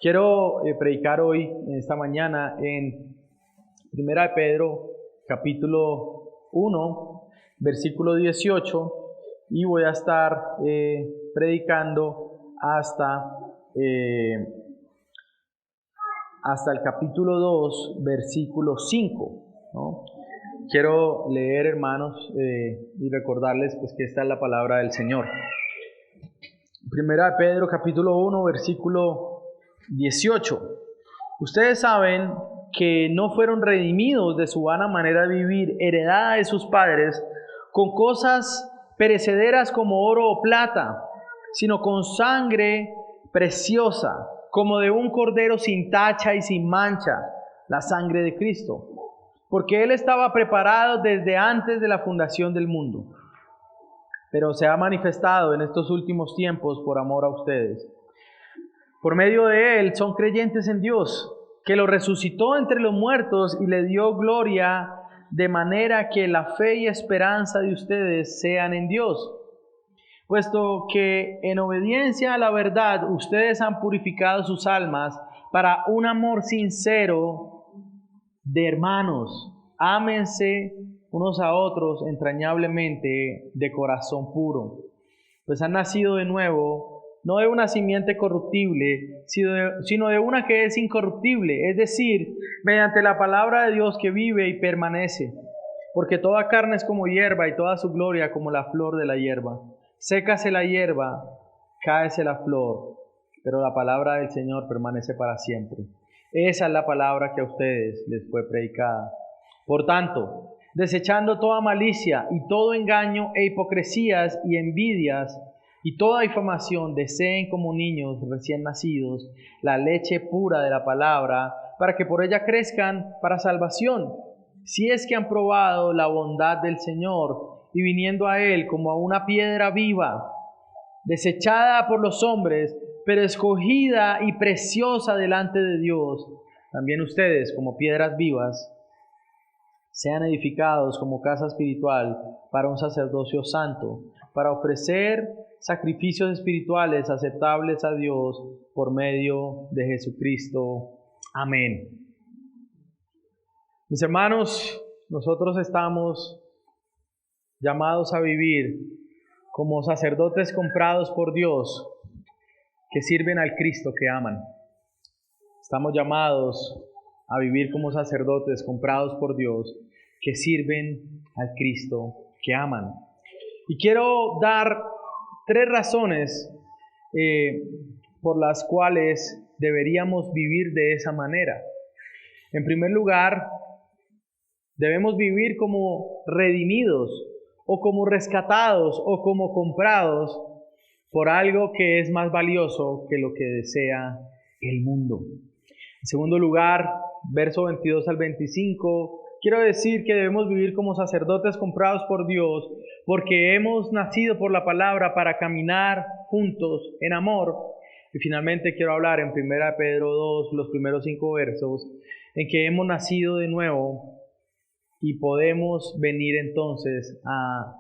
Quiero predicar hoy, en esta mañana, en Primera de Pedro, capítulo 1, versículo 18, y voy a estar predicando hasta el capítulo 2, versículo 5, ¿no? Quiero leer, hermanos, y recordarles pues, que esta es la palabra del Señor. Primera de Pedro, capítulo 1, versículo 18. Ustedes saben que no fueron redimidos de su vana manera de vivir, heredada de sus padres, con cosas perecederas como oro o plata, sino con sangre preciosa, como de un cordero sin tacha y sin mancha, la sangre de Cristo. Porque Él estaba preparado desde antes de la fundación del mundo, pero se ha manifestado en estos últimos tiempos por amor a ustedes. Por medio de Él son creyentes en Dios, que lo resucitó entre los muertos y le dio gloria, de manera que la fe y esperanza de ustedes sean en Dios. Puesto que en obediencia a la verdad ustedes han purificado sus almas para un amor sincero de hermanos. Ámense unos a otros entrañablemente de corazón puro, pues han nacido de nuevo, no de una simiente corruptible, sino de una que es incorruptible, es decir, mediante la palabra de Dios que vive y permanece. Porque toda carne es como hierba y toda su gloria como la flor de la hierba. Sécase la hierba, cáese la flor, pero la palabra del Señor permanece para siempre. Esa es la palabra que a ustedes les fue predicada. Por tanto, desechando toda malicia y todo engaño e hipocresías y envidias y toda difamación, deseen como niños recién nacidos la leche pura de la palabra, para que por ella crezcan para salvación, si es que han probado la bondad del Señor y viniendo a Él como a una piedra viva, desechada por los hombres, pero escogida y preciosa delante de Dios, también ustedes como piedras vivas sean edificados como casa espiritual para un sacerdocio santo, para ofrecer sacrificios espirituales aceptables a Dios por medio de Jesucristo. Amén. Mis hermanos, nosotros estamos llamados a vivir como sacerdotes comprados por Dios que sirven al Cristo que aman. Estamos llamados a vivir como sacerdotes comprados por Dios que sirven al Cristo que aman. Y quiero dar 3 razones por las cuales deberíamos vivir de esa manera. En primer lugar, debemos vivir como redimidos o como rescatados o como comprados por algo que es más valioso que lo que desea el mundo. En segundo lugar, verso 22 al 25, quiero decir que debemos vivir como sacerdotes comprados por Dios porque hemos nacido por la palabra para caminar juntos en amor. Y finalmente quiero hablar en 1 Pedro 2, los primeros 5 versos, en que hemos nacido de nuevo y podemos venir entonces a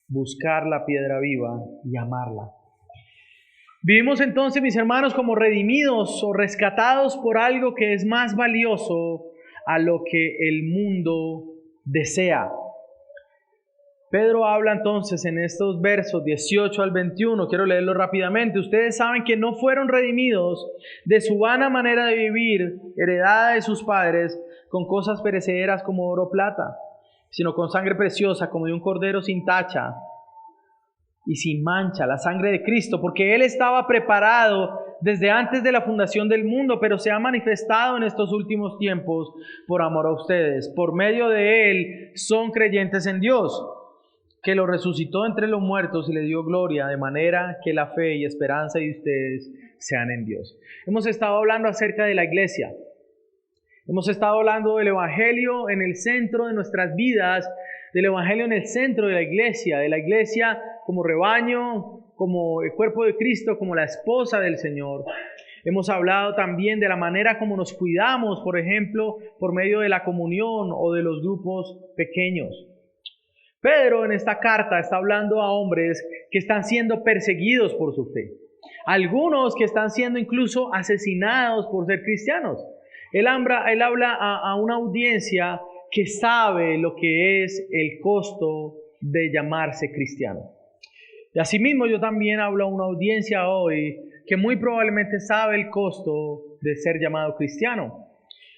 buscar la piedra viva y amarla. Vivimos entonces, mis hermanos, como redimidos o rescatados por algo que es más valioso a lo que el mundo desea. Pedro habla entonces en estos versos 18 al 21, quiero leerlo rápidamente. Ustedes saben que no fueron redimidos de su vana manera de vivir, heredada de sus padres, con cosas perecederas como oro o plata, sino con sangre preciosa como de un cordero sin tacha y sin mancha, la sangre de Cristo, porque Él estaba preparado desde antes de la fundación del mundo, pero se ha manifestado en estos últimos tiempos por amor a ustedes. Por medio de Él son creyentes en Dios, que lo resucitó entre los muertos y le dio gloria, de manera que la fe y esperanza de ustedes sean en Dios. Hemos estado hablando acerca de la iglesia. Hemos estado hablando del Evangelio en el centro de nuestras vidas, del Evangelio en el centro de la iglesia como rebaño, como el cuerpo de Cristo, como la esposa del Señor. Hemos hablado también de la manera como nos cuidamos, por ejemplo, por medio de la comunión o de los grupos pequeños. Pedro en esta carta está hablando a hombres que están siendo perseguidos por su fe. Algunos que están siendo incluso asesinados por ser cristianos. Él habla a una audiencia que sabe lo que es el costo de llamarse cristiano. Y asimismo yo también hablo a una audiencia hoy que muy probablemente sabe el costo de ser llamado cristiano.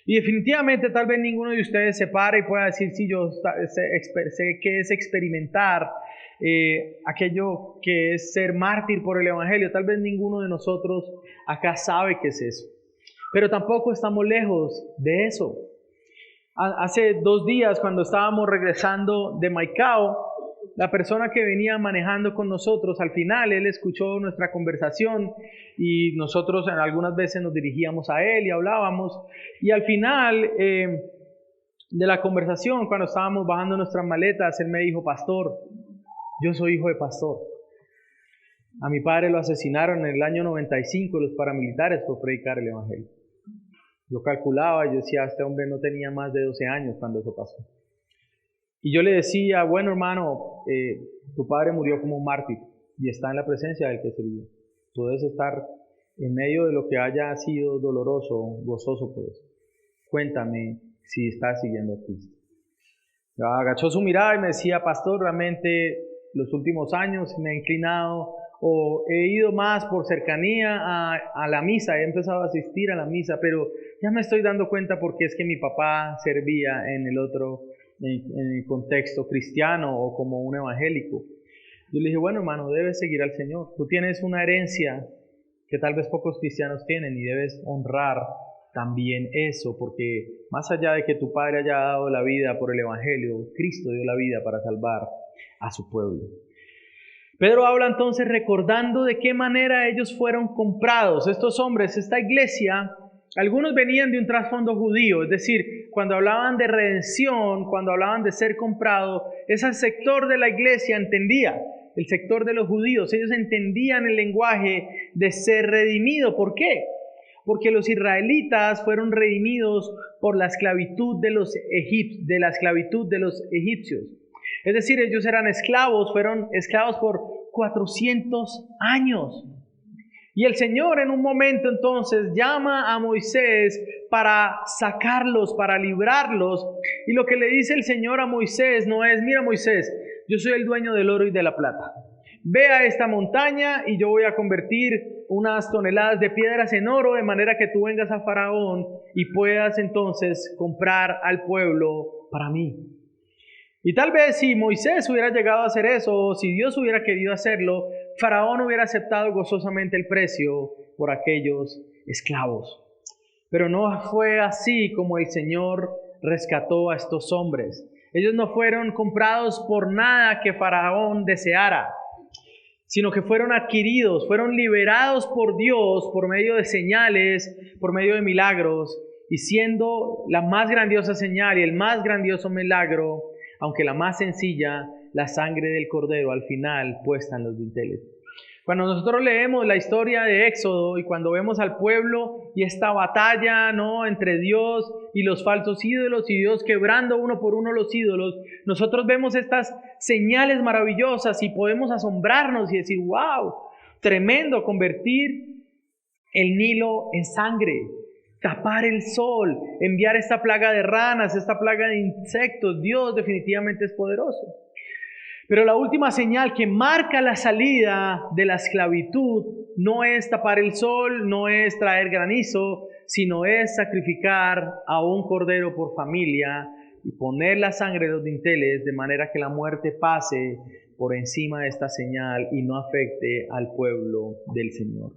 Y definitivamente tal vez ninguno de ustedes se pare y pueda decir, sí, yo sé qué es experimentar aquello que es ser mártir por el Evangelio. Tal vez ninguno de nosotros acá sabe qué es eso. Pero tampoco estamos lejos de eso. Hace 2 días, cuando estábamos regresando de Maicao, la persona que venía manejando con nosotros, al final él escuchó nuestra conversación y nosotros algunas veces nos dirigíamos a él y hablábamos. Y al final de la conversación, cuando estábamos bajando nuestras maletas, él me dijo: pastor, yo soy hijo de pastor. A mi padre lo asesinaron en el año 95 los paramilitares por predicar el Evangelio. Yo calculaba y yo decía, este hombre no tenía más de 12 años cuando eso pasó. Y yo le decía, bueno hermano, tu padre murió como un mártir y está en la presencia del que sirvió. Puedes estar en medio de lo que haya sido doloroso, gozoso por eso. Cuéntame si estás siguiendo a Cristo. Agachó su mirada y me decía, pastor, realmente los últimos años me he inclinado o he ido más por cercanía a la misa, he empezado a asistir a la misa, pero ya me estoy dando cuenta porque es que mi papá servía en el contexto cristiano o como un evangélico. Yo le dije, bueno hermano, debes seguir al Señor. Tú tienes una herencia que tal vez pocos cristianos tienen y debes honrar también eso, porque más allá de que tu padre haya dado la vida por el Evangelio, Cristo dio la vida para salvar a su pueblo. Pedro habla entonces recordando de qué manera ellos fueron comprados. Estos hombres, esta iglesia, algunos venían de un trasfondo judío, es decir, cuando hablaban de redención, cuando hablaban de ser comprado, ese sector de la iglesia entendía, el sector de los judíos, ellos entendían el lenguaje de ser redimido. ¿Por qué? Porque los israelitas fueron redimidos por la esclavitud de los egipcios. Es decir, ellos eran esclavos, fueron esclavos por 400 años. Y el Señor en un momento entonces llama a Moisés para sacarlos, para librarlos. Y lo que le dice el Señor a Moisés no es, mira Moisés, yo soy el dueño del oro y de la plata. Ve a esta montaña y yo voy a convertir unas toneladas de piedras en oro de manera que tú vengas a Faraón y puedas entonces comprar al pueblo para mí. Y tal vez si Moisés hubiera llegado a hacer eso, o si Dios hubiera querido hacerlo, Faraón hubiera aceptado gozosamente el precio por aquellos esclavos. Pero no fue así como el Señor rescató a estos hombres. Ellos no fueron comprados por nada que Faraón deseara, sino que fueron adquiridos, fueron liberados por Dios por medio de señales, por medio de milagros, y siendo la más grandiosa señal y el más grandioso milagro, aunque la más sencilla, la sangre del Cordero al final puesta en los dinteles. Cuando nosotros leemos la historia de Éxodo y cuando vemos al pueblo y esta batalla, ¿no?, entre Dios y los falsos ídolos y Dios quebrando uno por uno los ídolos, nosotros vemos estas señales maravillosas y podemos asombrarnos y decir, wow, tremendo, convertir el Nilo en sangre, tapar el sol, enviar esta plaga de ranas, esta plaga de insectos. Dios definitivamente es poderoso. Pero la última señal que marca la salida de la esclavitud no es tapar el sol, no es traer granizo, sino es sacrificar a un cordero por familia y poner la sangre de los dinteles de manera que la muerte pase por encima de esta señal y no afecte al pueblo del Señor.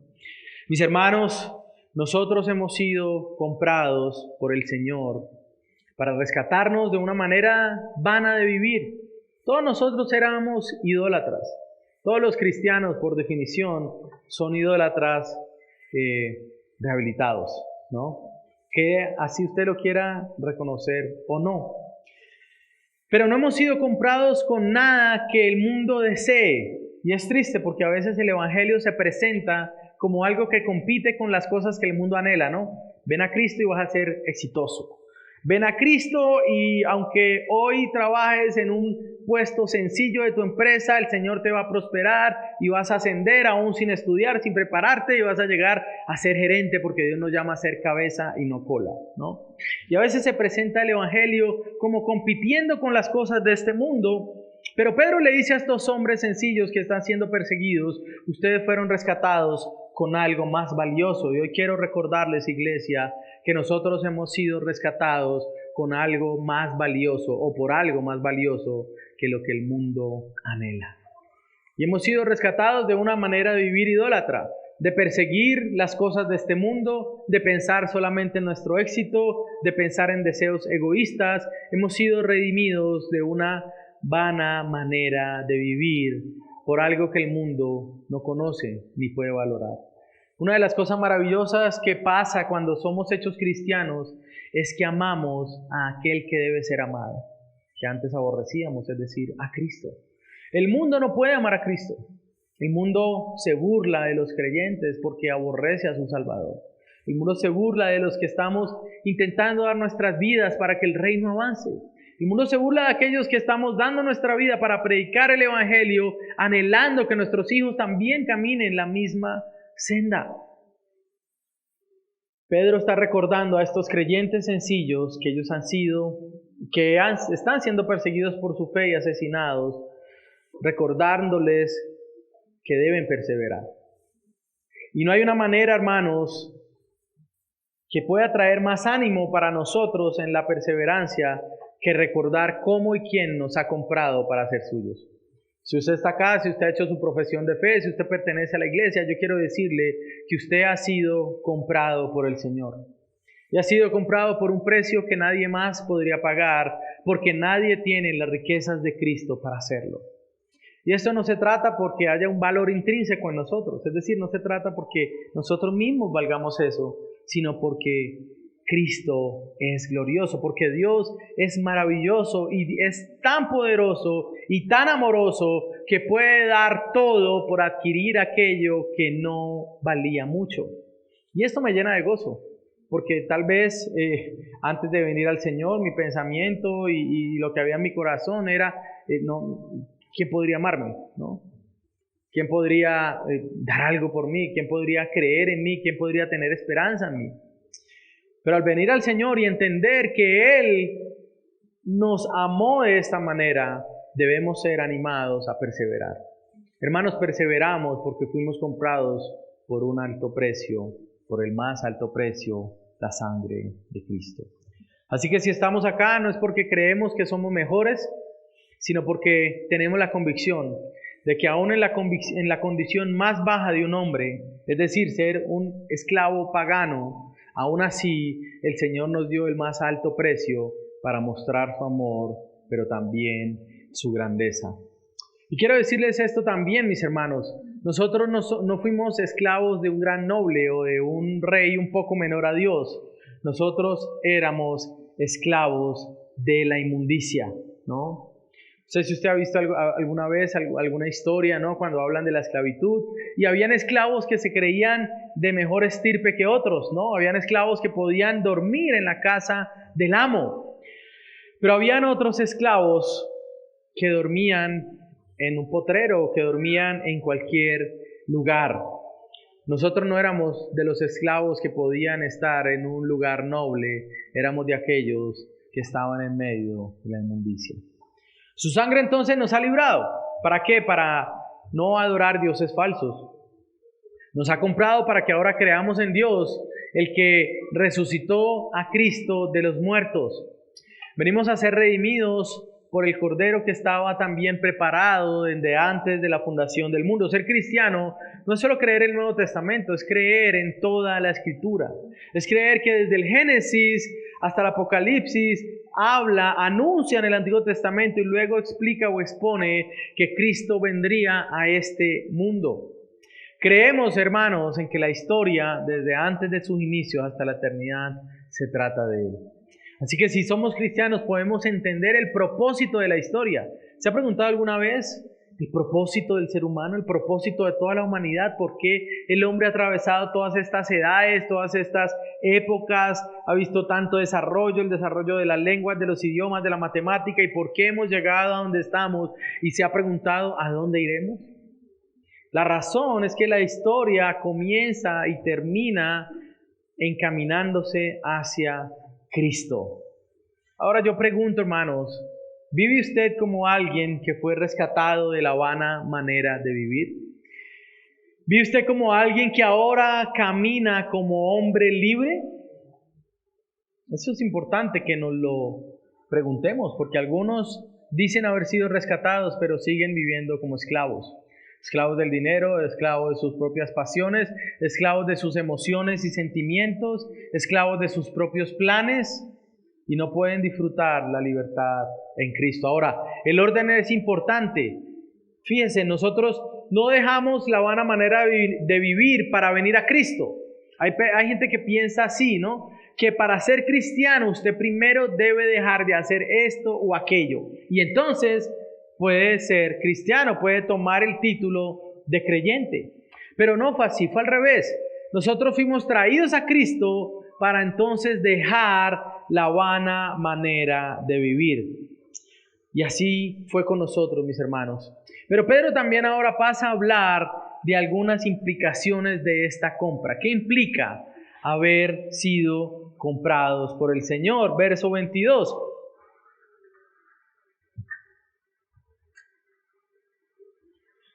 Mis hermanos, nosotros hemos sido comprados por el Señor para rescatarnos de una manera vana de vivir. Todos nosotros éramos idólatras. Todos los cristianos, por definición, son idólatras rehabilitados, ¿no? Que así usted lo quiera reconocer o no. Pero no hemos sido comprados con nada que el mundo desee. Y es triste porque a veces el Evangelio se presenta como algo que compite con las cosas que el mundo anhela, ¿no? Ven a Cristo y vas a ser exitoso. Ven a Cristo y aunque hoy trabajes en un puesto sencillo de tu empresa, el Señor te va a prosperar y vas a ascender aún sin estudiar, sin prepararte, y vas a llegar a ser gerente, porque Dios nos llama a ser cabeza y no cola, ¿no? Y a veces se presenta el Evangelio como compitiendo con las cosas de este mundo, pero Pedro le dice a estos hombres sencillos que están siendo perseguidos: ustedes fueron rescatados con algo más valioso. Y hoy quiero recordarles, iglesia, que nosotros hemos sido rescatados con algo más valioso, o por algo más valioso que lo que el mundo anhela. Y hemos sido rescatados de una manera de vivir idólatra, de perseguir las cosas de este mundo, de pensar solamente en nuestro éxito, de pensar en deseos egoístas. Hemos sido redimidos de una vana manera de vivir por algo que el mundo no conoce ni puede valorar. Una de las cosas maravillosas que pasa cuando somos hechos cristianos es que amamos a aquel que debe ser amado, que antes aborrecíamos, es decir, a Cristo. El mundo no puede amar a Cristo. El mundo se burla de los creyentes porque aborrece a su Salvador. El mundo se burla de los que estamos intentando dar nuestras vidas para que el reino avance. El mundo se burla de aquellos que estamos dando nuestra vida para predicar el Evangelio, anhelando que nuestros hijos también caminen la misma senda. Pedro está recordando a estos creyentes sencillos que ellos están siendo perseguidos por su fe y asesinados, recordándoles que deben perseverar. Y no hay una manera, hermanos, que pueda traer más ánimo para nosotros en la perseverancia que recordar cómo y quién nos ha comprado para ser suyos. Si usted está acá, si usted ha hecho su profesión de fe, si usted pertenece a la iglesia, yo quiero decirle que usted ha sido comprado por el Señor. Y ha sido comprado por un precio que nadie más podría pagar, porque nadie tiene las riquezas de Cristo para hacerlo. Y esto no se trata porque haya un valor intrínseco en nosotros, es decir, no se trata porque nosotros mismos valgamos eso, sino porque Cristo es glorioso, porque Dios es maravilloso y es tan poderoso y tan amoroso que puede dar todo por adquirir aquello que no valía mucho. Y esto me llena de gozo, porque tal vez antes de venir al Señor, mi pensamiento y lo que había en mi corazón era, ¿quién podría amarme? ¿No? ¿Quién podría dar algo por mí? ¿Quién podría creer en mí? ¿Quién podría tener esperanza en mí? Pero al venir al Señor y entender que Él nos amó de esta manera, debemos ser animados a perseverar. Hermanos, perseveramos porque fuimos comprados por un alto precio, por el más alto precio, la sangre de Cristo. Así que si estamos acá, no es porque creemos que somos mejores, sino porque tenemos la convicción de que aún en la condición más baja de un hombre, es decir, ser un esclavo pagano, aún así el Señor nos dio el más alto precio para mostrar su amor, pero también su grandeza. Y quiero decirles esto también, mis hermanos. Nosotros no fuimos esclavos de un gran noble o de un rey un poco menor a Dios. Nosotros éramos esclavos de la inmundicia, ¿no? No sé si usted ha visto alguna vez alguna historia, ¿no? Cuando hablan de la esclavitud. Y habían esclavos que se creían de mejor estirpe que otros, ¿no? Habían esclavos que podían dormir en la casa del amo. Pero habían otros esclavos que dormían en un potrero, que dormían en cualquier lugar. Nosotros no éramos de los esclavos que podían estar en un lugar noble, éramos de aquellos que estaban en medio de la inmundicia. Su sangre entonces nos ha librado. ¿Para qué? Para no adorar dioses falsos. Nos ha comprado para que ahora creamos en Dios, el que resucitó a Cristo de los muertos. Venimos a ser redimidos por el Cordero que estaba también preparado desde antes de la fundación del mundo. Ser cristiano no es solo creer en el Nuevo Testamento, es creer en toda la Escritura. Es creer que desde el Génesis hasta el Apocalipsis anuncia en el Antiguo Testamento y luego explica o expone que Cristo vendría a este mundo. Creemos, hermanos, en que la historia, desde antes de sus inicios hasta la eternidad, se trata de Él. Así que si somos cristianos podemos entender el propósito de la historia. ¿Se ha preguntado alguna vez el propósito del ser humano, el propósito de toda la humanidad, por qué el hombre ha atravesado todas estas edades, todas estas épocas, ha visto tanto desarrollo, el desarrollo de las lenguas, de los idiomas, de la matemática, y por qué hemos llegado a donde estamos, y se ha preguntado ¿a dónde iremos? La razón es que la historia comienza y termina encaminándose hacia Cristo. Ahora yo pregunto, hermanos, ¿vive usted como alguien que fue rescatado de la vana manera de vivir? ¿Vive usted como alguien que ahora camina como hombre libre? Eso es importante que nos lo preguntemos, porque algunos dicen haber sido rescatados, pero siguen viviendo como esclavos. Esclavos del dinero, esclavos de sus propias pasiones, esclavos de sus emociones y sentimientos, esclavos de sus propios planes, y no pueden disfrutar la libertad en Cristo. Ahora, el orden es importante. Fíjense, nosotros no dejamos la vana manera de vivir para venir a Cristo. Hay gente que piensa así, ¿no? Que para ser cristiano usted primero debe dejar de hacer esto o aquello. Y entonces puede ser cristiano, puede tomar el título de creyente. Pero no fue así, fue al revés. Nosotros fuimos traídos a Cristo para entonces dejar la vana manera de vivir. Y así fue con nosotros, mis hermanos. Pero Pedro también ahora pasa a hablar de algunas implicaciones de esta compra. ¿Qué implica haber sido comprados por el Señor? Verso 22.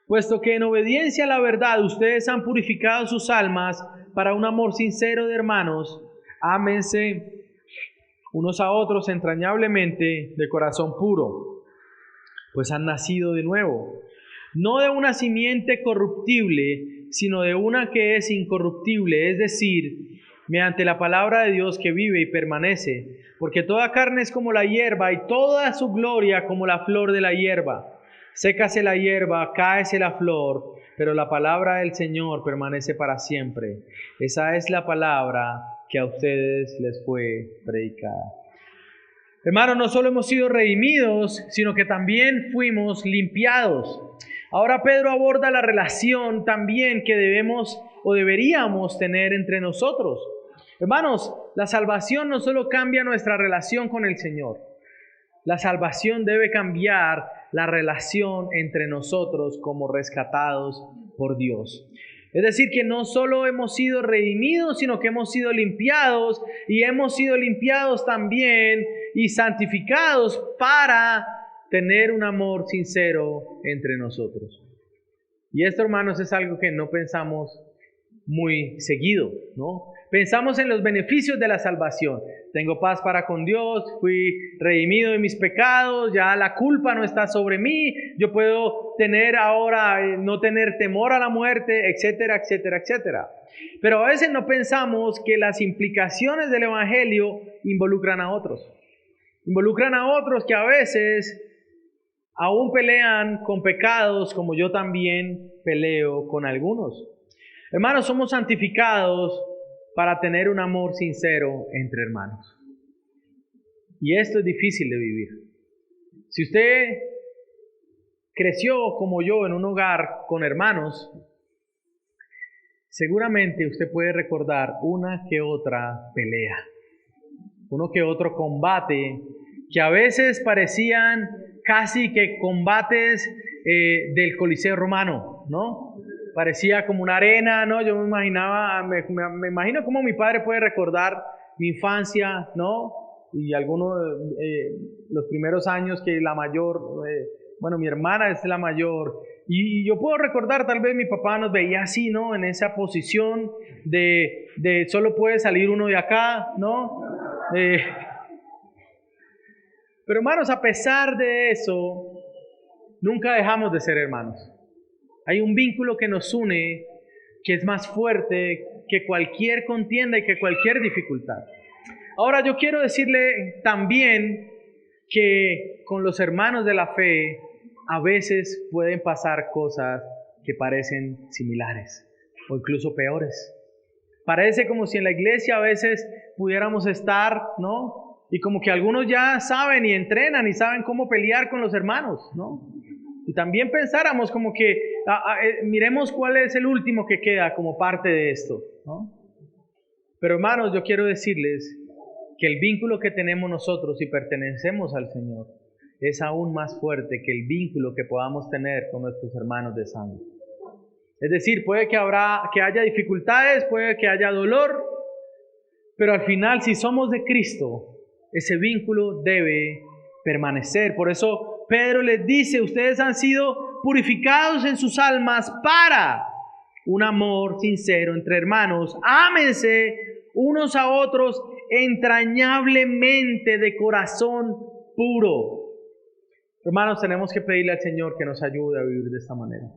Puesto que en obediencia a la verdad ustedes han purificado sus almas para un amor sincero de hermanos, ámense unos a otros entrañablemente de corazón puro, pues han nacido de nuevo, no de una simiente corruptible, sino de una que es incorruptible, es decir, mediante la palabra de Dios que vive y permanece, porque toda carne es como la hierba y toda su gloria como la flor de la hierba. Sécase la hierba, cáese la flor, pero la palabra del Señor permanece para siempre. Esa es la palabra que a ustedes les fue predicada. Hermanos, no solo hemos sido redimidos, sino que también fuimos limpiados. Ahora Pedro aborda la relación también que debemos o deberíamos tener entre nosotros. Hermanos, la salvación no solo cambia nuestra relación con el Señor. La salvación debe cambiar la relación entre nosotros como rescatados por Dios. Es decir, que no solo hemos sido redimidos, sino que hemos sido limpiados, y hemos sido limpiados también y santificados para tener un amor sincero entre nosotros. Y esto, hermanos, es algo que no pensamos muy seguido, ¿no? Pensamos en los beneficios de la salvación. Tengo paz para con Dios, fui redimido de mis pecados, ya la culpa no está sobre mí, yo puedo tener ahora, no tener temor a la muerte, etcétera, etcétera, etcétera. Pero a veces no pensamos que las implicaciones del Evangelio involucran a otros. Involucran a otros que a veces aún pelean con pecados como yo también peleo con algunos. Hermanos, somos santificados para tener un amor sincero entre hermanos. Y esto es difícil de vivir. Si usted creció como yo en un hogar con hermanos, seguramente usted puede recordar una que otra pelea, uno que otro combate, que a veces parecían casi que combates del Coliseo Romano, ¿no? Parecía como una arena, ¿no? Yo me imaginaba, me imagino cómo mi padre puede recordar mi infancia, ¿no? Y algunos, los primeros años que la mayor, mi hermana es la mayor. Y yo puedo recordar, tal vez mi papá nos veía así, ¿no? En esa posición de solo puede salir uno de acá, ¿no? Pero hermanos, a pesar de eso, nunca dejamos de ser hermanos. Hay un vínculo que nos une que es más fuerte que cualquier contienda y que cualquier dificultad. Ahora yo quiero decirle también que con los hermanos de la fe a veces pueden pasar cosas que parecen similares o incluso peores. Parece como si en la iglesia a veces pudiéramos estar, ¿no? Y como que algunos ya saben y entrenan y saben cómo pelear con los hermanos, ¿no? Y también pensáramos como que miremos cuál es el último que queda como parte de esto, ¿no? Pero hermanos, yo quiero decirles que el vínculo que tenemos nosotros si pertenecemos al Señor es aún más fuerte que el vínculo que podamos tener con nuestros hermanos de sangre. Es decir, puede que haya dificultades, puede que haya dolor, pero al final, si somos de Cristo, ese vínculo debe permanecer. Por eso Pedro les dice, ustedes han sido purificados en sus almas para un amor sincero entre hermanos. Ámense unos a otros entrañablemente de corazón puro. Hermanos, tenemos que pedirle al Señor que nos ayude a vivir de esta manera.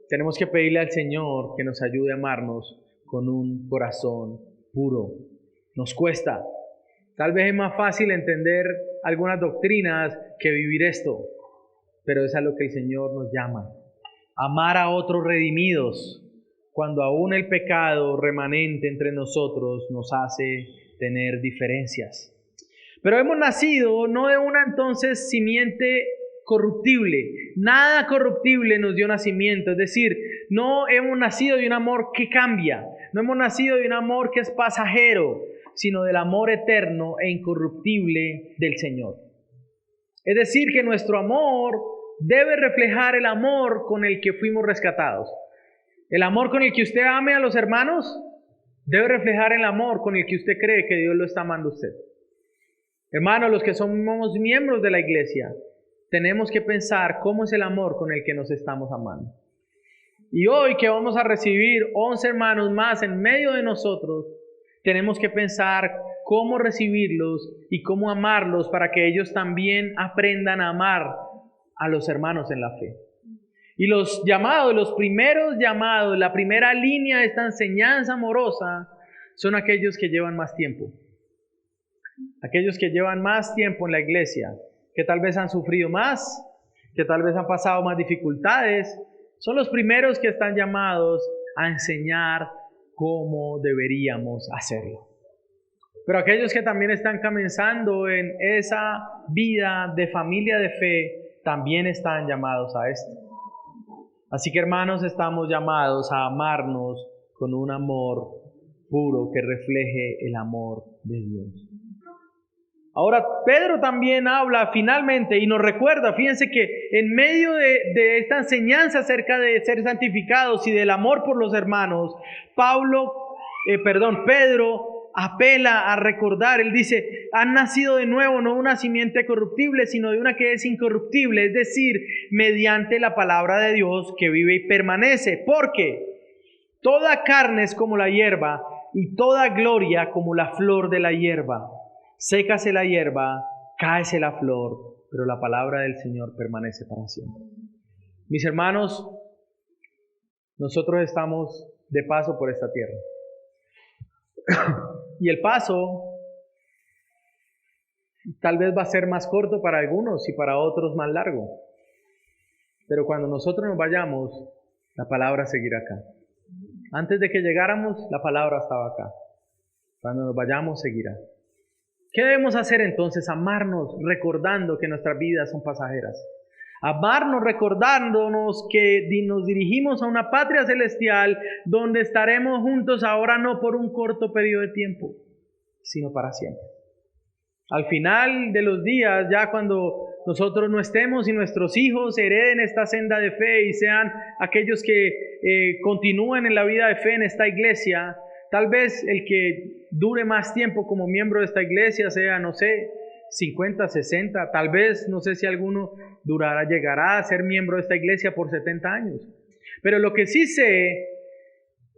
Tenemos que pedirle al Señor que nos ayude a amarnos con un corazón puro. Nos cuesta. Tal vez es más fácil entender algunas doctrinas que vivir esto, pero es a lo que el Señor nos llama. Amar a otros redimidos, cuando aún el pecado remanente entre nosotros nos hace tener diferencias. Pero hemos nacido no de una entonces simiente corruptible. Nada corruptible nos dio nacimiento. Es decir, no hemos nacido de un amor que cambia. No hemos nacido de un amor que es pasajero, sino del amor eterno e incorruptible del Señor. Es decir, que nuestro amor debe reflejar el amor con el que fuimos rescatados. El amor con el que usted ame a los hermanos debe reflejar el amor con el que usted cree que Dios lo está amando a usted. Hermanos, los que somos miembros de la iglesia, tenemos que pensar cómo es el amor con el que nos estamos amando. Y hoy que vamos a recibir 11 hermanos más en medio de nosotros, tenemos que pensar cómo recibirlos y cómo amarlos para que ellos también aprendan a amar a los hermanos en la fe. Y los llamados, los primeros llamados, la primera línea de esta enseñanza amorosa son aquellos que llevan más tiempo. Aquellos que llevan más tiempo en la iglesia, que tal vez han sufrido más, que tal vez han pasado más dificultades, son los primeros que están llamados a enseñar cómo deberíamos hacerlo. Pero aquellos que también están comenzando en esa vida de familia de fe, también están llamados a esto. Así que hermanos, estamos llamados a amarnos con un amor puro que refleje el amor de Dios. Ahora, Pedro también habla finalmente y nos recuerda, fíjense que en medio de esta enseñanza acerca de ser santificados y del amor por los hermanos, Pedro apela a recordar, él dice, han nacido de nuevo, no de una simiente corruptible, sino de una que es incorruptible, es decir, mediante la palabra de Dios que vive y permanece, porque toda carne es como la hierba y toda gloria como la flor de la hierba. Sécase la hierba, cáese la flor, pero la palabra del Señor permanece para siempre. Mis hermanos, nosotros estamos de paso por esta tierra. Y el paso tal vez va a ser más corto para algunos y para otros más largo. Pero cuando nosotros nos vayamos, la palabra seguirá acá. Antes de que llegáramos, la palabra estaba acá. Cuando nos vayamos, seguirá. ¿Qué debemos hacer entonces? Amarnos recordando que nuestras vidas son pasajeras. Amarnos recordándonos que nos dirigimos a una patria celestial donde estaremos juntos ahora no por un corto periodo de tiempo, sino para siempre. Al final de los días, ya cuando nosotros no estemos y nuestros hijos hereden esta senda de fe y sean aquellos que continúen en la vida de fe en esta iglesia, tal vez el que dure más tiempo como miembro de esta iglesia sea, 50, 60, tal vez, no sé si alguno llegará a ser miembro de esta iglesia por 70 años. Pero lo que sí sé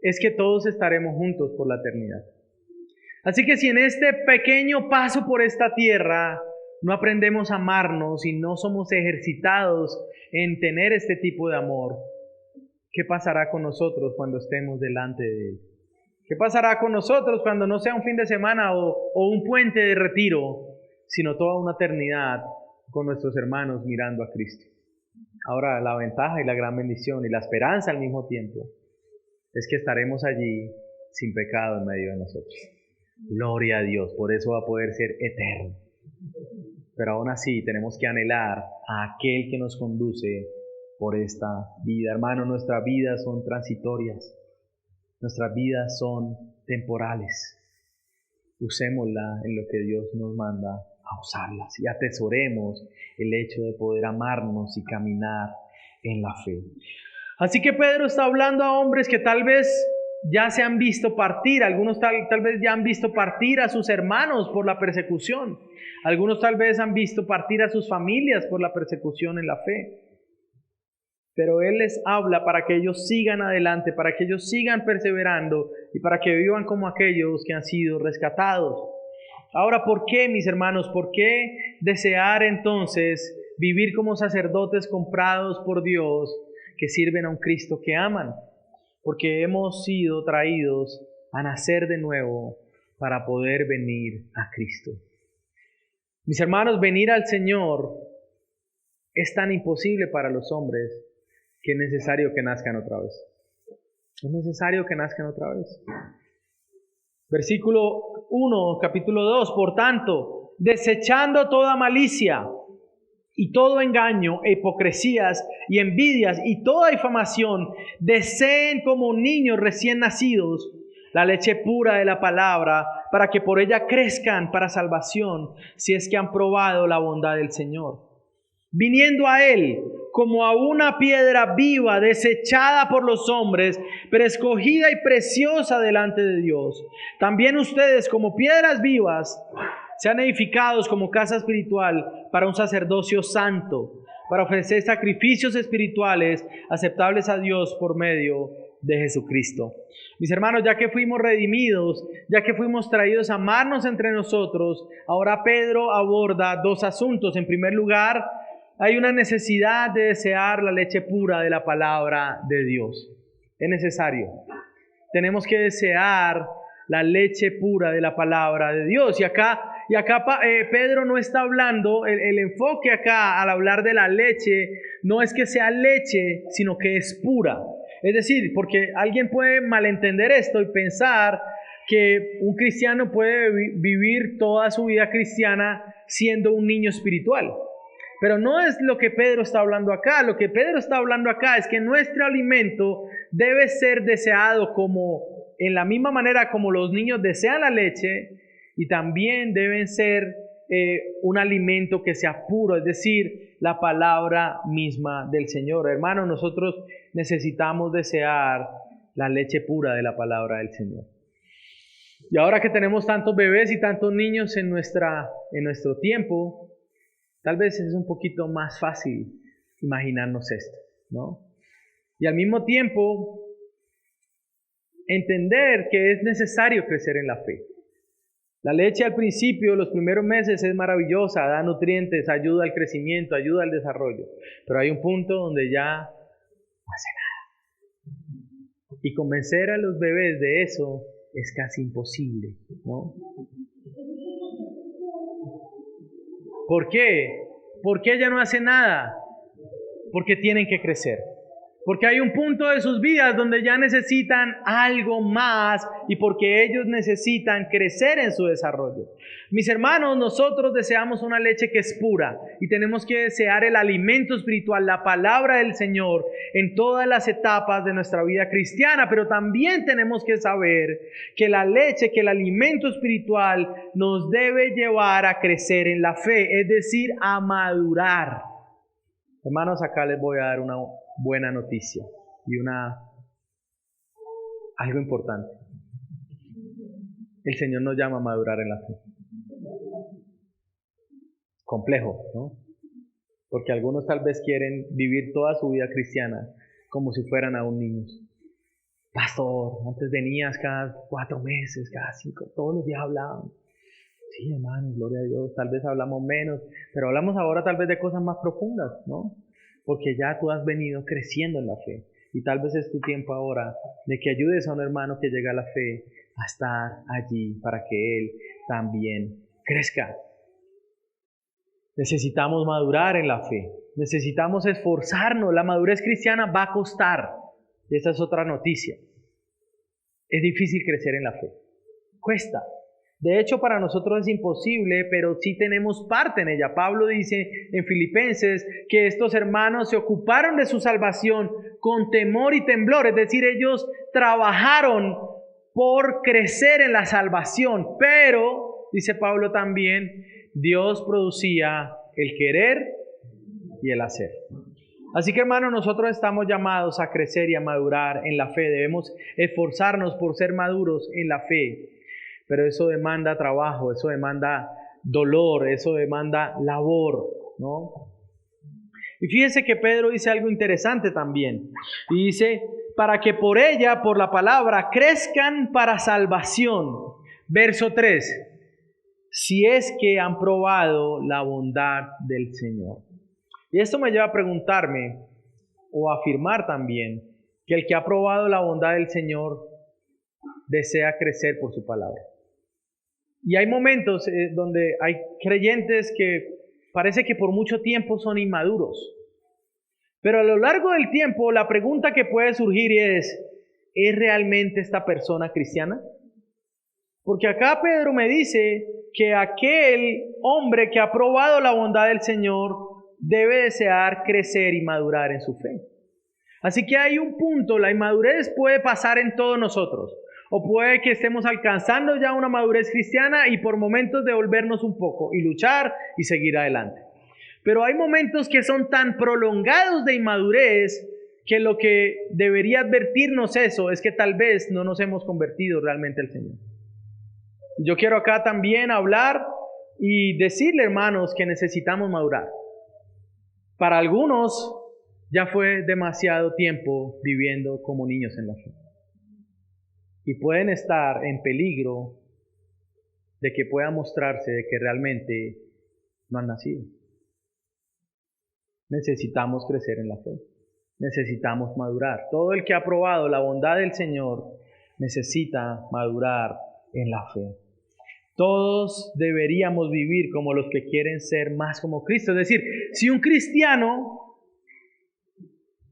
es que todos estaremos juntos por la eternidad. Así que si en este pequeño paso por esta tierra no aprendemos a amarnos y no somos ejercitados en tener este tipo de amor, ¿qué pasará con nosotros cuando estemos delante de Él? ¿Qué pasará con nosotros cuando no sea un fin de semana o un puente de retiro, sino toda una eternidad con nuestros hermanos mirando a Cristo? Ahora, la ventaja y la gran bendición y la esperanza al mismo tiempo es que estaremos allí sin pecado en medio de nosotros. Gloria a Dios, por eso va a poder ser eterno. pero aún así tenemos que anhelar a aquel que nos conduce por esta vida. Hermano, nuestras vidas son transitorias, nuestras vidas son temporales. Usémosla en lo que Dios nos manda a usarlas y atesoremos el hecho de poder amarnos y caminar en la fe. Así que Pedro está hablando a hombres que tal vez ya se han visto partir, algunos tal vez ya han visto partir a sus hermanos por la persecución, algunos tal vez han visto partir a sus familias por la persecución en la fe. Pero Él les habla para que ellos sigan adelante, para que ellos sigan perseverando y para que vivan como aquellos que han sido rescatados. Ahora, ¿por qué, mis hermanos? ¿Por qué desear entonces vivir como sacerdotes comprados por Dios que sirven a un Cristo que aman? Porque hemos sido traídos a nacer de nuevo para poder venir a Cristo. Mis hermanos, venir al Señor es tan imposible para los hombres que es necesario que nazcan otra vez. Es necesario que nazcan otra vez. Versículo 1, capítulo 2. Por tanto, desechando toda malicia y todo engaño, hipocresías y envidias y toda difamación, deseen como niños recién nacidos la leche pura de la palabra, para que por ella crezcan para salvación, si es que han probado la bondad del Señor. Viniendo a Él como a una piedra viva, desechada por los hombres, pero escogida y preciosa delante de Dios. También ustedes, como piedras vivas, sean edificados como casa espiritual para un sacerdocio santo, para ofrecer sacrificios espirituales aceptables a Dios por medio de Jesucristo. Mis hermanos, ya que fuimos redimidos, ya que fuimos traídos a amarnos entre nosotros, ahora Pedro aborda dos asuntos. En primer lugar, hay una necesidad de desear la leche pura de la palabra de Dios. Es necesario. Tenemos que desear la leche pura de la palabra de Dios. Y acá Pedro no está hablando, el enfoque acá al hablar de la leche no es que sea leche, sino que es pura. Es decir, porque alguien puede malentender esto y pensar que un cristiano puede vivir toda su vida cristiana siendo un niño espiritual. Pero no es lo que Pedro está hablando acá. Lo que Pedro está hablando acá es que nuestro alimento debe ser deseado como en la misma manera como los niños desean la leche, y también deben ser un alimento que sea puro, es decir, la palabra misma del Señor. Hermanos, nosotros necesitamos desear la leche pura de la palabra del Señor. Y ahora que tenemos tantos bebés y tantos niños en nuestro tiempo, tal vez es un poquito más fácil imaginarnos esto, ¿no? Y al mismo tiempo, entender que es necesario crecer en la fe. La leche al principio, los primeros meses, es maravillosa, da nutrientes, ayuda al crecimiento, ayuda al desarrollo. Pero hay un punto donde ya no hace nada. Y convencer a los bebés de eso es casi imposible, ¿no? ¿Por qué? ¿Por qué ella no hace nada? Porque tienen que crecer. Porque hay un punto de sus vidas donde ya necesitan algo más y porque ellos necesitan crecer en su desarrollo. Mis hermanos, nosotros deseamos una leche que es pura y tenemos que desear el alimento espiritual, la palabra del Señor en todas las etapas de nuestra vida cristiana, pero también tenemos que saber que la leche, que el alimento espiritual nos debe llevar a crecer en la fe, es decir, a madurar. Hermanos, acá les voy a dar una buena noticia y algo importante. El Señor nos llama a madurar en la fe. Complejo, ¿no? Porque algunos tal vez quieren vivir toda su vida cristiana como si fueran aún niños. Pastor, antes venías cada 4 meses, cada 5, todos los días hablaban. Sí, hermano, gloria a Dios, tal vez hablamos menos, pero hablamos ahora tal vez de cosas más profundas, ¿no? Porque ya tú has venido creciendo en la fe. Y tal vez es tu tiempo ahora de que ayudes a un hermano que llega a la fe a estar allí para que él también crezca. Necesitamos madurar en la fe. Necesitamos esforzarnos. La madurez cristiana va a costar. Y esa es otra noticia. Es difícil crecer en la fe. Cuesta. De hecho, para nosotros es imposible, pero sí tenemos parte en ella. Pablo dice en Filipenses que estos hermanos se ocuparon de su salvación con temor y temblor, es decir, ellos trabajaron por crecer en la salvación, pero, dice Pablo también, Dios producía el querer y el hacer. Así que, hermanos, nosotros estamos llamados a crecer y a madurar en la fe. Debemos esforzarnos por ser maduros en la fe. Pero eso demanda trabajo, eso demanda dolor, eso demanda labor, ¿no? Y fíjense que Pedro dice algo interesante también. Y dice, para que por ella, por la palabra, crezcan para salvación. Verso 3. Si es que han probado la bondad del Señor. Y esto me lleva a preguntarme, o a afirmar también, que el que ha probado la bondad del Señor desea crecer por su palabra. Y hay momentos donde hay creyentes que parece que por mucho tiempo son inmaduros. Pero a lo largo del tiempo la pregunta que puede surgir ¿es realmente esta persona cristiana? Porque acá Pedro me dice que aquel hombre que ha probado la bondad del Señor debe desear crecer y madurar en su fe. Así que hay un punto, la inmadurez puede pasar en todos nosotros. O puede que estemos alcanzando ya una madurez cristiana y por momentos devolvernos un poco y luchar y seguir adelante. Pero hay momentos que son tan prolongados de inmadurez que lo que debería advertirnos eso es que tal vez no nos hemos convertido realmente al Señor. Yo quiero acá también hablar y decirle, hermanos, que necesitamos madurar. Para algunos ya fue demasiado tiempo viviendo como niños en la fe. Y pueden estar en peligro de que pueda mostrarse de que realmente no han nacido. Necesitamos crecer en la fe. Necesitamos madurar. Todo el que ha probado la bondad del Señor necesita madurar en la fe. Todos deberíamos vivir como los que quieren ser más como Cristo. Es decir, si un cristiano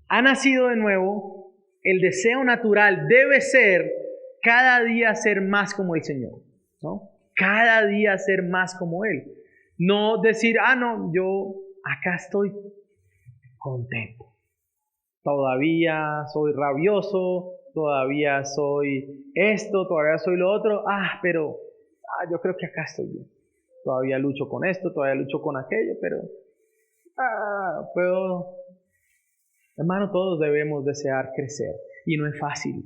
ha nacido de nuevo, el deseo natural debe ser cada día ser más como el Señor, ¿no? Cada día ser más como Él. No decir, no, yo acá estoy contento. Todavía soy rabioso, todavía soy esto, todavía soy lo otro. Pero yo creo que acá estoy bien. Todavía lucho con esto, todavía lucho con aquello, pero puedo. Hermano, todos debemos desear crecer y no es fácil.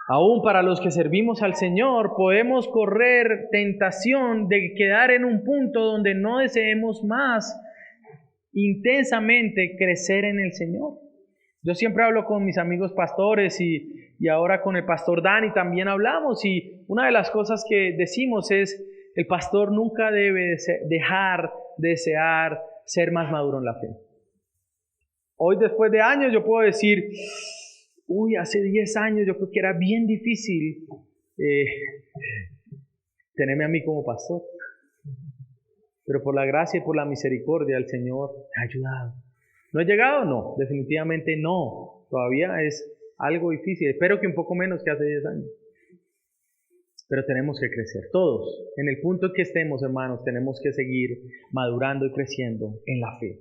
Aún para los que servimos al Señor, podemos correr tentación de quedar en un punto donde no deseemos más intensamente crecer en el Señor. Yo siempre hablo con mis amigos pastores y ahora con el pastor Dani también hablamos, y una de las cosas que decimos es, el pastor nunca debe dejar de desear ser más maduro en la fe. Hoy, después de años, yo puedo decir, hace 10 años yo creo que era bien difícil tenerme a mí como pastor. Pero por la gracia y por la misericordia del Señor me ha ayudado. ¿No he llegado? No, definitivamente no. Todavía es algo difícil. Espero que un poco menos que hace 10 años. Pero tenemos que crecer, todos. En el punto en que estemos, hermanos, tenemos que seguir madurando y creciendo en la fe.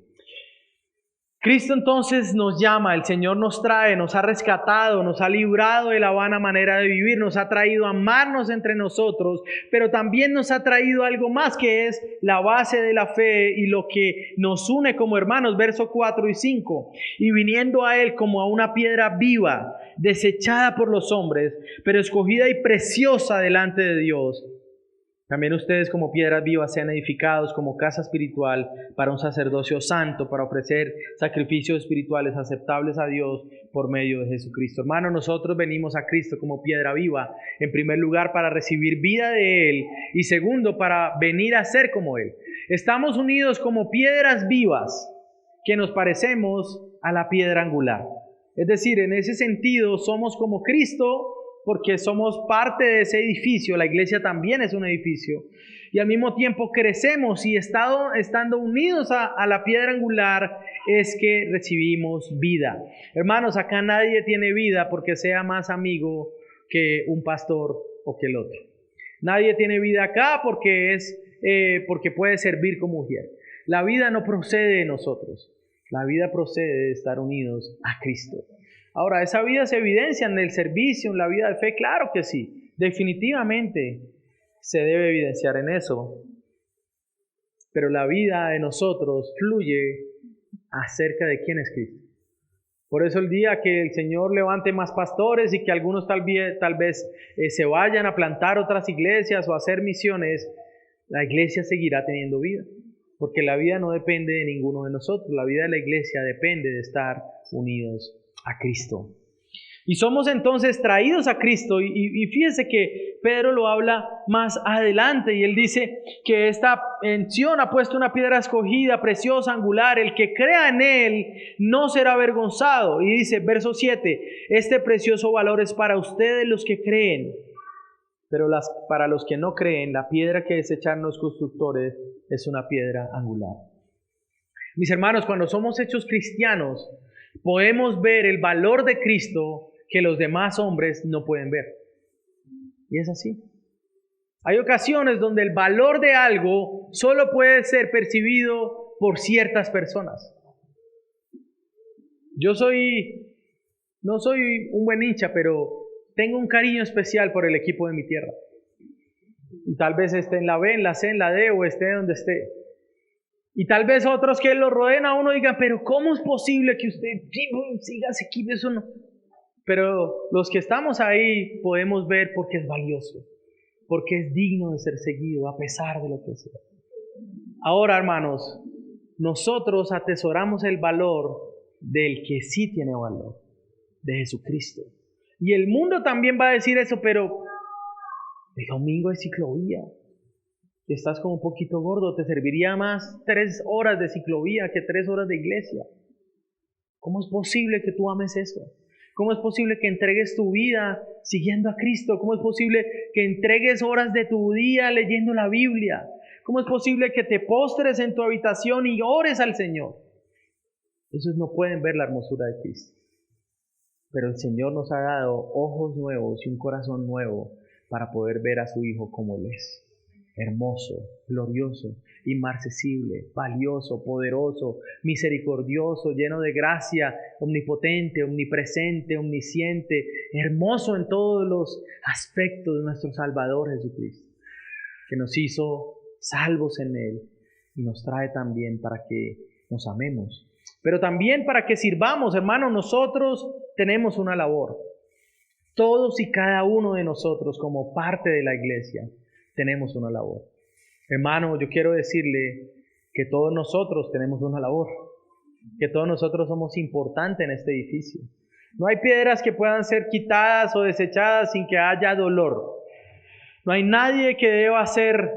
Cristo entonces nos llama, el Señor nos trae, nos ha rescatado, nos ha librado de la vana manera de vivir, nos ha traído a amarnos entre nosotros, pero también nos ha traído algo más, que es la base de la fe y lo que nos une como hermanos, versos 4 y 5. Y viniendo a Él como a una piedra viva, desechada por los hombres, pero escogida y preciosa delante de Dios. También ustedes como piedras vivas sean edificados como casa espiritual para un sacerdocio santo, para ofrecer sacrificios espirituales aceptables a Dios por medio de Jesucristo. Hermanos, nosotros venimos a Cristo como piedra viva, en primer lugar para recibir vida de Él y segundo para venir a ser como Él. Estamos unidos como piedras vivas que nos parecemos a la piedra angular. Es decir, en ese sentido somos como Cristo, porque somos parte de ese edificio. La iglesia también es un edificio. Y al mismo tiempo crecemos y estando unidos a la piedra angular es que recibimos vida. Hermanos, acá nadie tiene vida porque sea más amigo que un pastor o que el otro. Nadie tiene vida acá porque puede servir como mujer. La vida no procede de nosotros. La vida procede de estar unidos a Cristo. Ahora, esa vida se evidencia en el servicio, en la vida de fe. Claro que sí. Definitivamente se debe evidenciar en eso. Pero la vida de nosotros fluye acerca de quién es Cristo. Por eso el día que el Señor levante más pastores y que algunos tal vez se vayan a plantar otras iglesias o a hacer misiones, la iglesia seguirá teniendo vida. Porque la vida no depende de ninguno de nosotros. La vida de la iglesia depende de estar unidos a Cristo. Y somos entonces traídos a Cristo. Y fíjense que Pedro lo habla más adelante. Y él dice que esta mención ha puesto una piedra escogida, preciosa, angular. El que crea en él no será avergonzado. Y dice, verso 7, este precioso valor es para ustedes los que creen. Pero para los que no creen, la piedra que desecharon los constructores es una piedra angular. Mis hermanos, cuando somos hechos cristianos, podemos ver el valor de Cristo que los demás hombres no pueden ver. Y es así. Hay ocasiones donde el valor de algo solo puede ser percibido por ciertas personas. No soy un buen hincha, pero tengo un cariño especial por el equipo de mi tierra. Y tal vez esté en la B, en la C, en la D o esté donde esté. Y tal vez otros que lo rodeen a uno digan, pero ¿cómo es posible que usted siga ese equipo? Eso no. Pero los que estamos ahí podemos ver porque es valioso, porque es digno de ser seguido a pesar de lo que sea. Ahora, hermanos, nosotros atesoramos el valor del que sí tiene valor, de Jesucristo. Y el mundo también va a decir eso, pero el domingo de ciclovía, estás como un poquito gordo, te serviría más 3 horas de ciclovía que 3 horas de iglesia. ¿Cómo es posible que tú ames eso? ¿Cómo es posible que entregues tu vida siguiendo a Cristo? ¿Cómo es posible que entregues horas de tu día leyendo la Biblia? ¿Cómo es posible que te postres en tu habitación y ores al Señor? Esos no pueden ver la hermosura de Cristo. Pero el Señor nos ha dado ojos nuevos y un corazón nuevo para poder ver a su Hijo como Él es. Hermoso, glorioso, inmarcesible, valioso, poderoso, misericordioso, lleno de gracia, omnipotente, omnipresente, omnisciente, hermoso en todos los aspectos de nuestro Salvador Jesucristo, que nos hizo salvos en Él y nos trae también para que nos amemos. Pero también para que sirvamos, hermanos, nosotros tenemos una labor. Todos y cada uno de nosotros como parte de la iglesia tenemos una labor. Hermano, yo quiero decirle que todos nosotros tenemos una labor, que todos nosotros somos importantes en este edificio. No hay piedras que puedan ser quitadas o desechadas sin que haya dolor. No hay nadie que deba ser,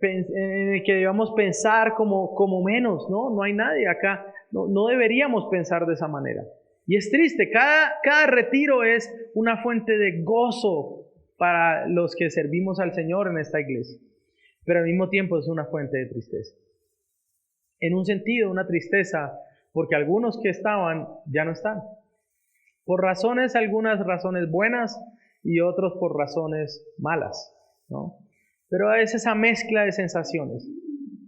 en el que debamos pensar como menos, ¿no? No hay nadie acá. No deberíamos pensar de esa manera. Y es triste, cada retiro es una fuente de gozo para los que servimos al Señor en esta iglesia. Pero al mismo tiempo es una fuente de tristeza. En un sentido, una tristeza, porque algunos que estaban ya no están. Por algunas razones buenas y otros por razones malas, ¿no? Pero es esa mezcla de sensaciones.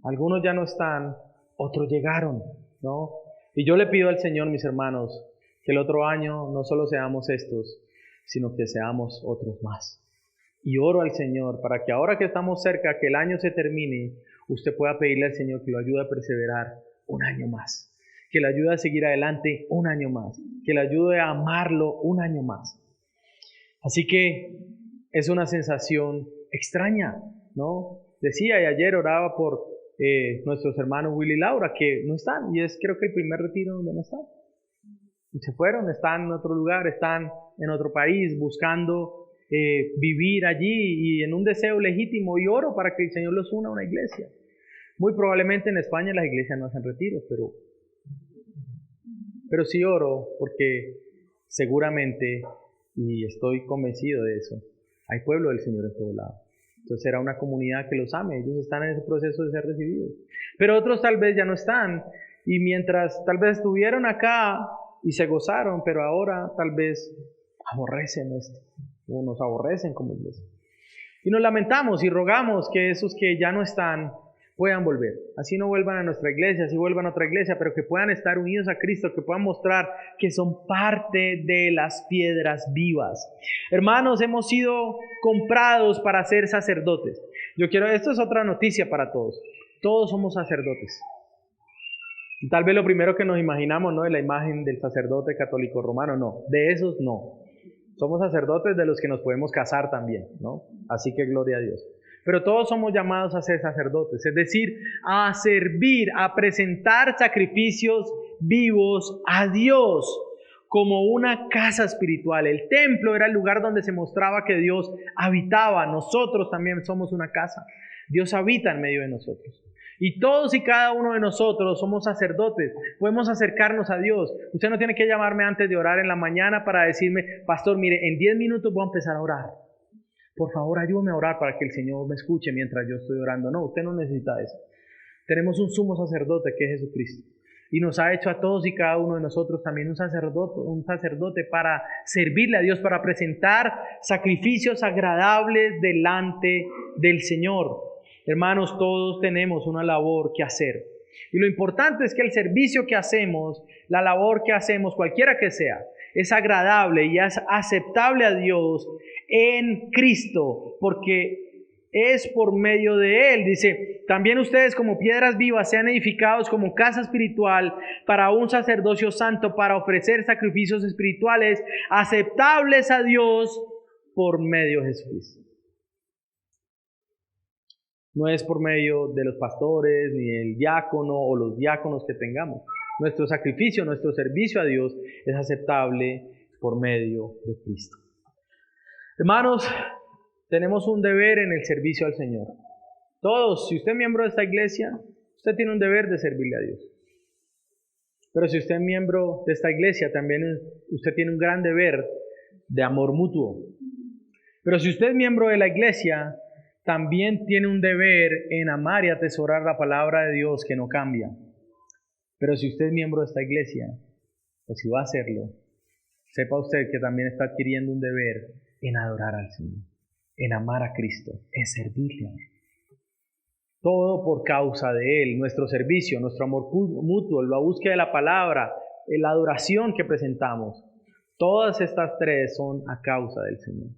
Algunos ya no están, otros llegaron, ¿no? Y yo le pido al Señor, mis hermanos, que el otro año no solo seamos estos, sino que seamos otros más. Y oro al Señor para que ahora que estamos cerca, que el año se termine, usted pueda pedirle al Señor que lo ayude a perseverar un año más, que le ayude a seguir adelante un año más, que le ayude a amarlo un año más. Así que es una sensación extraña, ¿no? Decía y ayer oraba por nuestros hermanos Willy y Laura, que no están, y es creo que el primer retiro donde no están. Y se fueron, están en otro lugar, están en otro país buscando vivir allí y en un deseo legítimo, y oro para que el Señor los una a una iglesia. Muy probablemente en España las iglesias no hacen retiros, pero sí oro porque seguramente, y estoy convencido de eso, hay pueblo del Señor en todo lado. Entonces será una comunidad que los ame, ellos están en ese proceso de ser recibidos. Pero otros tal vez ya no están, y mientras tal vez estuvieron acá y se gozaron, pero ahora tal vez aborrecen esto, o nos aborrecen como iglesia. Y nos lamentamos y rogamos que esos que ya no están puedan volver. Así no vuelvan a nuestra iglesia, así vuelvan a otra iglesia, pero que puedan estar unidos a Cristo, que puedan mostrar que son parte de las piedras vivas. Hermanos, hemos sido comprados para ser sacerdotes. Esto es otra noticia para todos. Todos somos sacerdotes. Y tal vez lo primero que nos imaginamos no es la imagen del sacerdote católico romano, no, de esos no. Somos sacerdotes de los que nos podemos casar también, ¿no? Así que gloria a Dios. Pero todos somos llamados a ser sacerdotes, es decir, a servir, a presentar sacrificios vivos a Dios como una casa espiritual. El templo era el lugar donde se mostraba que Dios habitaba. Nosotros también somos una casa. Dios habita en medio de nosotros. Y todos y cada uno de nosotros somos sacerdotes. Podemos acercarnos a Dios. Usted no tiene que llamarme antes de orar en la mañana para decirme, pastor, mire, en 10 minutos voy a empezar a orar. Por favor, ayúdame a orar para que el Señor me escuche mientras yo estoy orando. No, usted no necesita eso. Tenemos un sumo sacerdote que es Jesucristo. Y nos ha hecho a todos y cada uno de nosotros también un sacerdote para servirle a Dios, para presentar sacrificios agradables delante del Señor. Hermanos, todos tenemos una labor que hacer. Y lo importante es que el servicio que hacemos, la labor que hacemos, cualquiera que sea, es agradable y es aceptable a Dios en Cristo, porque es por medio de Él. Dice, también ustedes como piedras vivas sean edificados como casa espiritual para un sacerdocio santo, para ofrecer sacrificios espirituales aceptables a Dios por medio de Jesucristo. No es por medio de los pastores, ni el diácono o los diáconos que tengamos. Nuestro sacrificio, nuestro servicio a Dios es aceptable por medio de Cristo. Hermanos, tenemos un deber en el servicio al Señor. Todos, si usted es miembro de esta iglesia, usted tiene un deber de servirle a Dios. Pero si usted es miembro de esta iglesia, también usted tiene un gran deber de amor mutuo. Pero si usted es miembro de la iglesia, también tiene un deber en amar y atesorar la palabra de Dios que no cambia. Pero si usted es miembro de esta iglesia, o si va a hacerlo, sepa usted que también está adquiriendo un deber en adorar al Señor, en amar a Cristo, en servirle a Él. Todo por causa de Él, nuestro servicio, nuestro amor mutuo, la búsqueda de la palabra, la adoración que presentamos. Todas estas tres son a causa del Señor.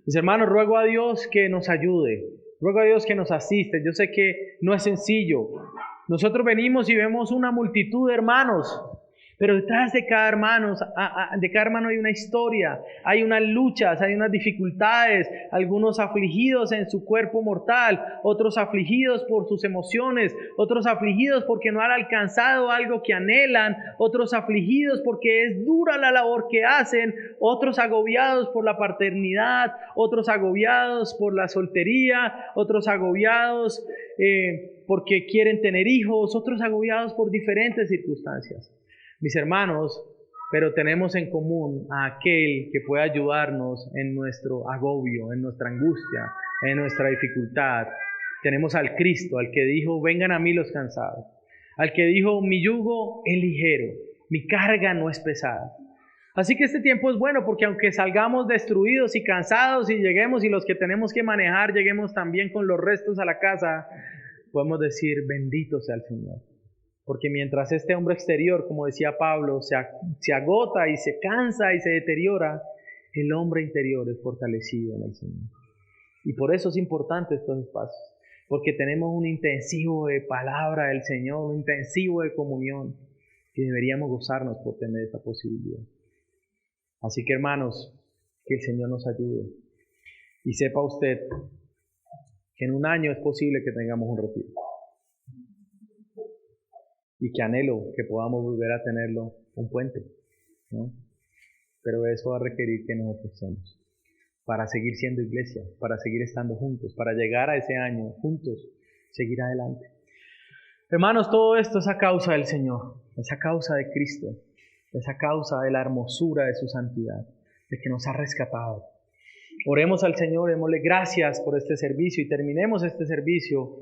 Mis hermanos, ruego a Dios que nos ayude, ruego a Dios que nos asiste. Yo sé que no es sencillo. Nosotros venimos y vemos una multitud de hermanos, pero detrás de cada hermano hay una historia, hay unas luchas, hay unas dificultades, algunos afligidos en su cuerpo mortal, otros afligidos por sus emociones, otros afligidos porque no han alcanzado algo que anhelan, otros afligidos porque es dura la labor que hacen, otros agobiados por la paternidad, otros agobiados por la soltería, otros agobiados porque quieren tener hijos, otros agobiados por diferentes circunstancias. Mis hermanos, pero tenemos en común a aquel que puede ayudarnos en nuestro agobio, en nuestra angustia, en nuestra dificultad. Tenemos al Cristo, al que dijo, vengan a mí los cansados. Al que dijo, mi yugo es ligero, mi carga no es pesada. Así que este tiempo es bueno porque aunque salgamos destruidos y cansados y lleguemos y los que tenemos que manejar lleguemos también con los restos a la casa, podemos decir, bendito sea el Señor. Porque mientras este hombre exterior, como decía Pablo, se agota y se cansa y se deteriora, el hombre interior es fortalecido en el Señor. Y por eso es importante estos espacios, porque tenemos un intensivo de palabra del Señor, un intensivo de comunión, que deberíamos gozarnos por tener esa posibilidad. Así que hermanos, que el Señor nos ayude. Y sepa usted que en un año es posible que tengamos un retiro. Y que anhelo que podamos volver a tenerlo un puente, ¿no? Pero eso va a requerir que nos esforcemos para seguir siendo iglesia, para seguir estando juntos, para llegar a ese año juntos, seguir adelante. Hermanos, todo esto es a causa del Señor, es a causa de Cristo, es a causa de la hermosura de su santidad, de que nos ha rescatado. Oremos al Señor, démosle gracias por este servicio y terminemos este servicio